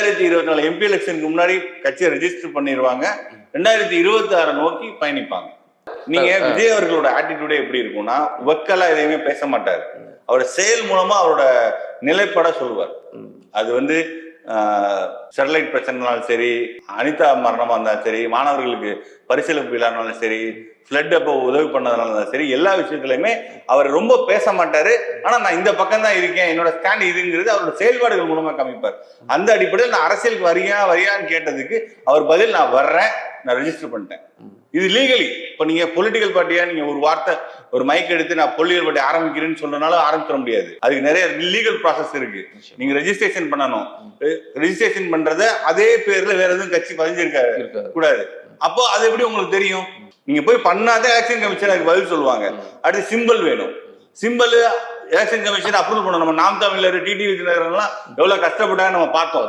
2024 MP எலெக்ஷனுக்கு முன்னாடி கட்சியை ரெஜிஸ்டர் பண்ணிடுவாங்க. 2026 நோக்கி பயணிப்பாங்க. நீங்க விஜய் அவர்களோட ஆட்டிடியூடே எப்படி இருக்கும்னா, வக்கலா எதையுமே பேச மாட்டாரு. அவரோட செயல் மூலமா அவரோட நிலைப்பாட சொல்லுவார். அது வந்து ஸ்டெர்லைட் பிரச்சனைனாலும் சரி, அனிதா மரணமா இருந்தாலும் சரி, மாணவர்களுக்கு பரிசீலனை விழானாலும் சரி, ஃபிளட் அப்போ உதவி பண்ணதுனாலும் சரி, எல்லா விஷயத்துலையுமே அவர் ரொம்ப பேச மாட்டாரு. ஆனா நான் இந்த பக்கம் தான் இருக்கேன், என்னோட ஸ்டாண்ட் இதுங்கிறது அவரோட செயல்பாடுகள் மூலமா காமிப்பார். அந்த அடிப்படையில் நான் அரசியலுக்கு வரியான்னு கேட்டதுக்கு அவர் பதில் நான் வர்றேன், நான் ரெஜிஸ்டர் பண்ணிட்டேன். இது லீகலி. இப்ப நீங்க பொலிட்டிக்கல் பார்ட்டியா நீங்க ஒரு வார்த்தை ஒரு மைக் எடுத்து நான் பொலிட்டிக்கல் பார்ட்டி ஆரம்பிக்கிறேன்னு சொல்றதுனால ஆரம்பிச்சிட முடியாது. அதுக்கு நிறைய லீகல் ப்ராசஸ் இருக்கு. நீங்க ரெஜிஸ்ட்ரேஷன் பண்ணணும். ரெஜிஸ்ட்ரேஷன் பண்றத அதே பேர்ல வேற எதுவும் கட்சி பதிஞ்சிருக்க கூடாது. அப்போ அது எப்படி உங்களுக்கு தெரியும்? நீங்க போய் பண்ணாதான் எலெக்ஷன் கமிஷன் அதுக்கு பதில் சொல்லுவாங்க. அடுத்து சிம்பிள் வேணும். சிம்பிள் எலெக்ஷன் கமிஷன் அப்ரூவல் பண்ணணும். நம்ம நாம் தமிழர், டிடி விஜயநகரம் எல்லாம் எவ்வளவு கஷ்டப்பட்டாங்க நம்ம பார்த்தோம்.